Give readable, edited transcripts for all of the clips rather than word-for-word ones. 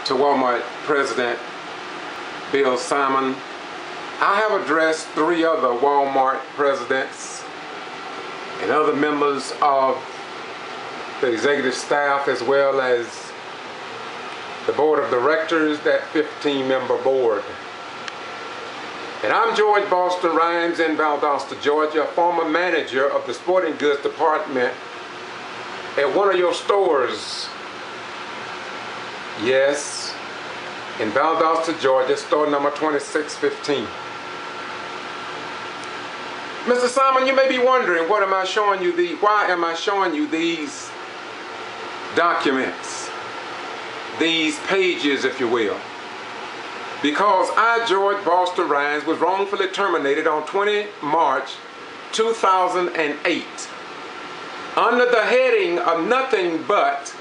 to Wal-Mart President Bill Simon. I have addressed 3 other Wal-Mart presidents and other members of the executive staff, as well as the board of directors, that 15-member board. And I'm George Boston Rhymes in Valdosta, Georgia, former manager of the sporting goods department at one of your stores. Yes, in Valdosta, Georgia, store number 2615. Mr. Simon, you may be wondering, why am I showing you these documents, these pages, if you will? Because I, George Boston Rhymes, was wrongfully terminated on 20 March 2008 under the heading of nothing but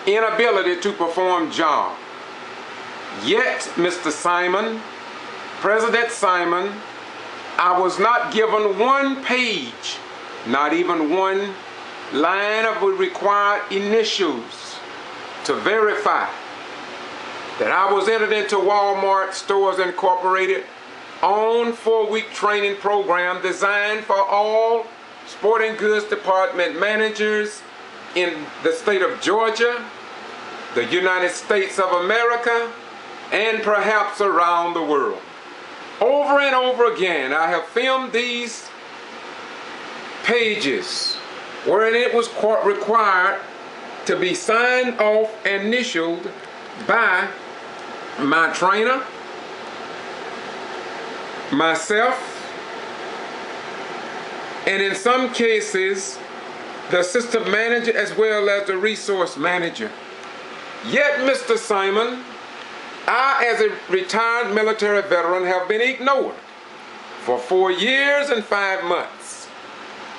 inability to perform job. Yet, Mr. Simon, President Simon, I was not given one page, not even one line of the required initials to verify that I was entered into Wal-Mart Stores Incorporated on 4-week training program designed for all sporting goods department managers in the state of Georgia, the United States of America, and perhaps around the world. Over and over again, I have filmed these pages wherein it was required to be signed off and initialed by my trainer, myself, and in some cases, the assistant manager as well as the resource manager. Yet, Mr. Simon, I, as a retired military veteran, have been ignored for 4 years and 5 months.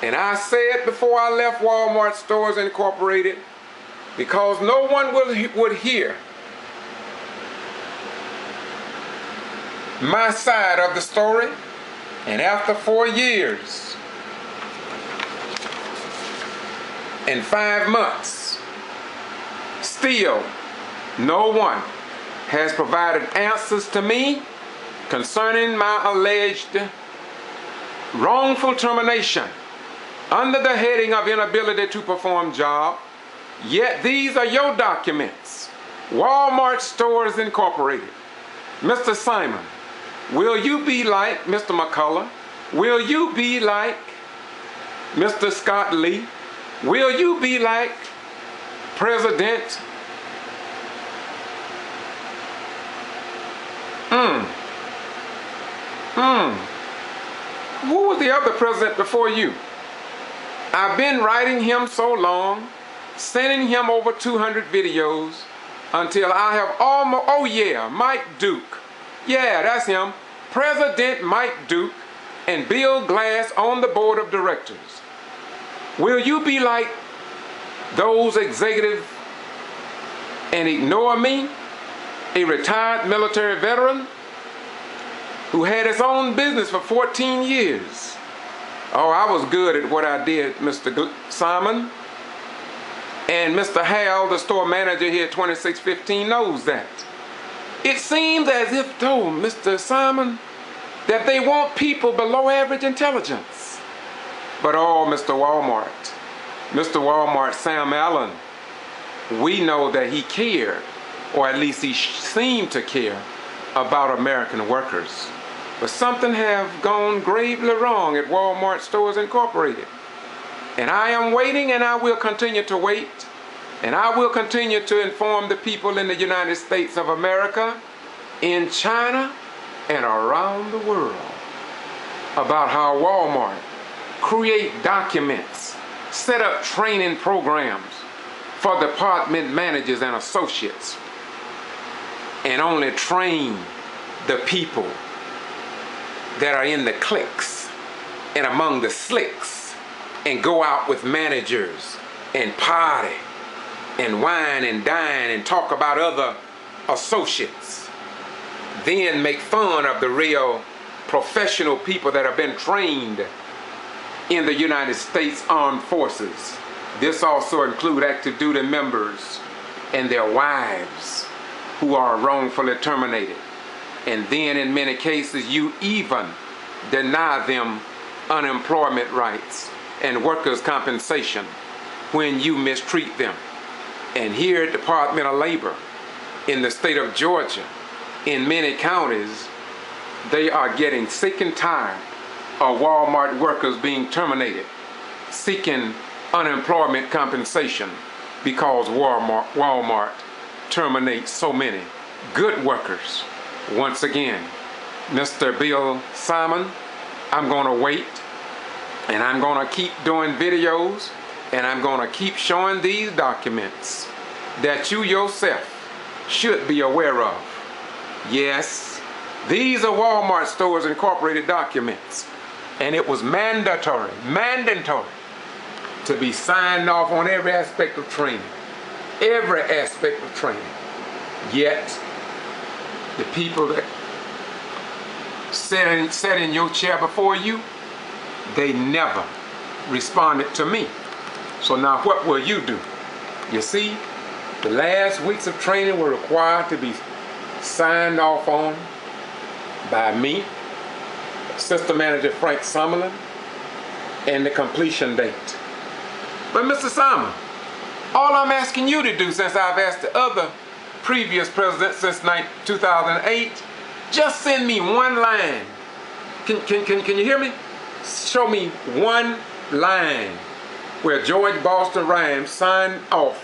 And I said before I left Wal-Mart Stores Incorporated, because no one would hear my side of the story, and after 4 years and 5 months, still no one has provided answers to me concerning my alleged wrongful termination under the heading of inability to perform job. Yet these are your documents. Wal-Mart Stores Incorporated. Mr. Simon, will you be like Mr. McCullough? Will you be like Mr. Scott Lee? Will you be like President Who was the other president before you? I've been writing him so long, sending him over 200 videos until I have almost, oh yeah, Mike Duke. Yeah, that's him. President Mike Duke and Bill Glass on the board of directors. Will you be like those executives and ignore me, a retired military veteran who had his own business for 14 years? Oh, I was good at what I did, Mr. Simon. And Mr. Hal, the store manager here at 2615, knows that. It seems as if, though, Mr. Simon, that they want people below average intelligence. But oh, Mr. Wal-Mart, Sam Allen, we know that he cared, or at least he seemed to care, about American workers. But something have gone gravely wrong at Wal-Mart Stores Incorporated. And I am waiting, and I will continue to wait, and I will continue to inform the people in the United States of America, in China, and around the world about how Wal-Mart create documents, set up training programs for department managers and associates, and only train the people that are in the cliques and among the slicks, and go out with managers and party and wine and dine and talk about other associates, then make fun of the real professional people that have been trained in the United States Armed Forces. This also includes active duty members and their wives who are wrongfully terminated. And then in many cases, you even deny them unemployment rights and workers' compensation when you mistreat them. And here at Department of Labor in the state of Georgia, in many counties, they are getting sick and tired of Walmart workers being terminated, seeking unemployment compensation because Walmart terminates so many good workers. Once again, Mr. Bill Simon, I'm going to wait, and I'm going to keep doing videos, and I'm going to keep showing these documents that you yourself should be aware of. Yes, these are Wal-Mart Stores Incorporated documents, and it was mandatory to be signed off on every aspect of training. Every aspect of training. Yet, the people that sat in your chair before you, they never responded to me. So now what will you do? You see, the last weeks of training were required to be signed off on by me, Assistant Manager Frank Summerlin, and the completion date. But Mr. Simon, all I'm asking you to do, since I've asked the other previous presidents since 2008, just send me one line. Can you hear me? Show me one line where George Boston Rhymes signed off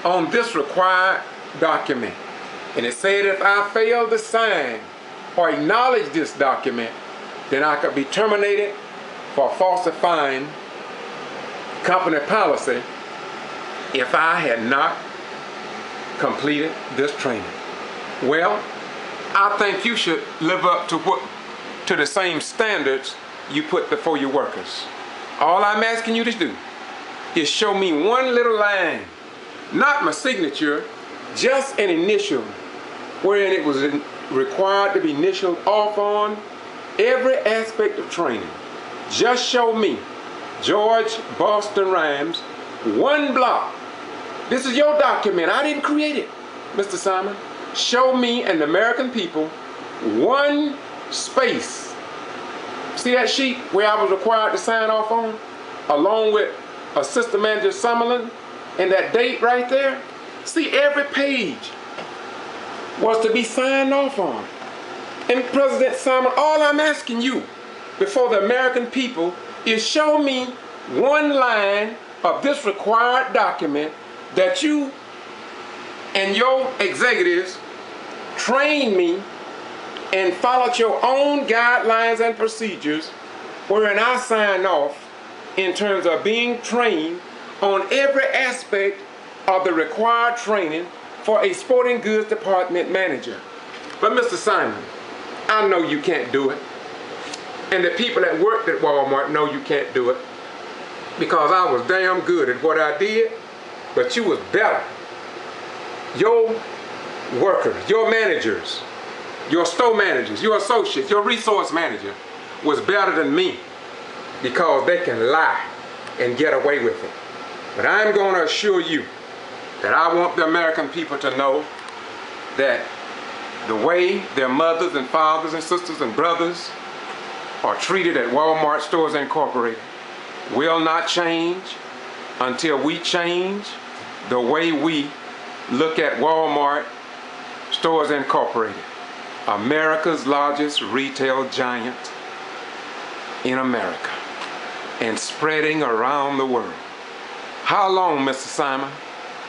on this required document. And it said if I fail to sign or acknowledge this document, then I could be terminated for falsifying company policy if I had not completed this training. Well, I think you should live up to the same standards you put before your workers. All I'm asking you to do is show me one little line, not my signature, just an initial, wherein it was required to be initialed off on every aspect of training. Just show me George Boston Rhymes, one block. This is your document. I didn't create it, Mr. Simon. Show me and the American people one space. See that sheet where I was required to sign off on, along with Assistant Manager Summerlin, and that date right there? See, every page was to be signed off on. And President Simon, all I'm asking you before the American people is show me one line of this required document that you and your executives trained me and followed your own guidelines and procedures, wherein I signed off in terms of being trained on every aspect of the required training for a sporting goods department manager. But Mr. Simon, I know you can't do it. And the people that worked at Walmart know you can't do it, because I was damn good at what I did, but you was better. Your workers, your managers, your store managers, your associates, your resource manager was better than me, because they can lie and get away with it. But I'm going to assure you that I want the American people to know that the way their mothers and fathers and sisters and brothers are treated at Wal-Mart Stores Incorporated will not change until we change the way we look at Wal-Mart Stores Incorporated, America's largest retail giant in America and spreading around the world. How long, Mr. Simon?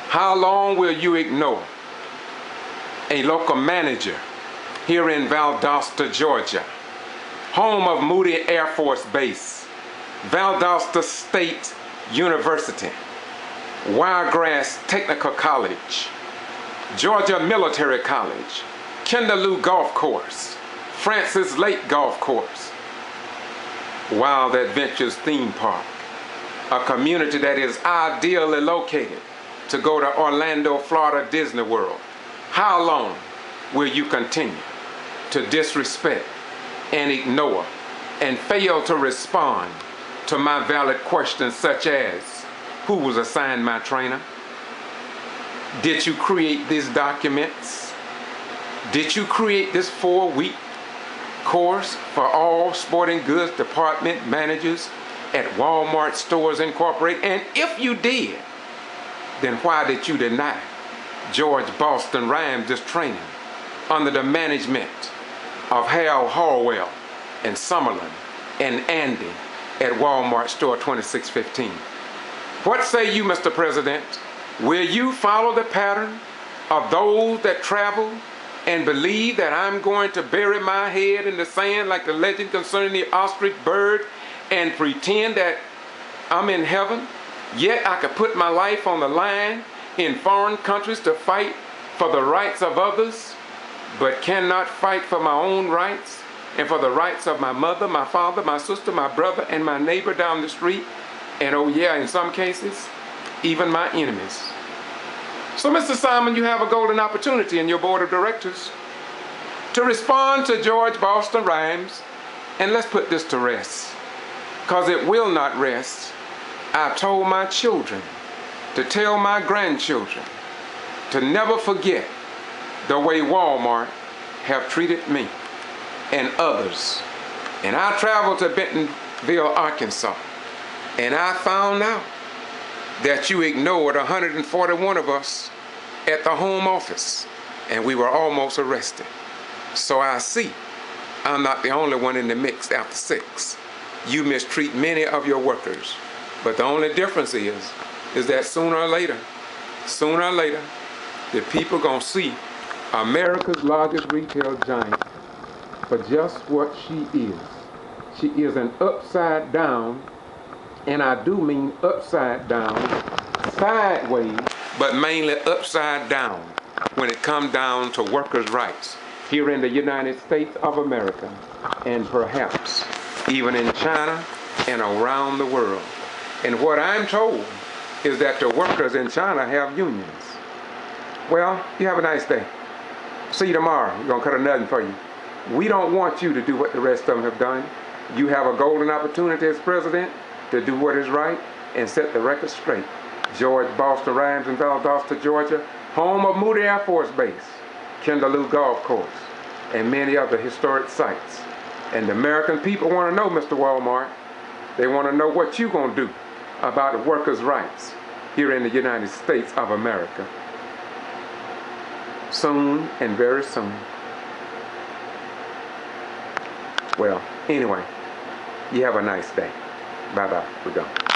How long will you ignore a local manager here in Valdosta, Georgia, home of Moody Air Force Base, Valdosta State University, Wiregrass Technical College, Georgia Military College, Kendaloo Golf Course, Francis Lake Golf Course, Wild Adventures Theme Park, a community that is ideally located to go to Orlando, Florida Disney World. How long will you continue to disrespect and ignore and fail to respond to my valid questions such as, who was assigned my trainer? Did you create these documents? Did you create this 4-week course for all sporting goods department managers at Wal-Mart Stores Incorporated? And if you did, then why did you deny George Boston Rhymes this training under the management of Hal Harwell and Summerlin and Andy at Wal-Mart Store 2615? What say you, Mr. President? Will you follow the pattern of those that travel and believe that I'm going to bury my head in the sand like the legend concerning the ostrich bird and pretend that I'm in heaven, yet I could put my life on the line in foreign countries to fight for the rights of others, but cannot fight for my own rights and for the rights of my mother, my father, my sister, my brother, and my neighbor down the street, and oh yeah, in some cases, even my enemies? So, Mr. Simon, you have a golden opportunity in your board of directors to respond to George Boston Rhymes, and let's put this to rest, because it will not rest. I told my children to tell my grandchildren to never forget the way Wal-Mart have treated me and others. And I traveled to Bentonville, Arkansas, and I found out that you ignored 141 of us at the home office, and we were almost arrested. So I see I'm not the only one in the mix after 6. You mistreat many of your workers, but the only difference is that sooner or later, the people gonna see America's largest retail giant for just what she is. She is an upside down, and I do mean upside down, sideways, but mainly upside down when it comes down to workers' rights here in the United States of America, and perhaps even in China and around the world. And what I'm told is that the workers in China have unions. Well, you have a nice day. See you tomorrow. We're gonna cut a nugget for you. We don't want you to do what the rest of them have done. You have a golden opportunity as president to do what is right and set the record straight. George Boston Rhymes in Valdosta, Georgia, home of Moody Air Force Base, Kendaloo Golf Course, and many other historic sites. And the American people want to know, Mr. Wal-Mart, they want to know what you're going to do about workers' rights here in the United States of America. Soon, and very soon. Well, anyway, you have a nice day. Bye-bye. We're gone.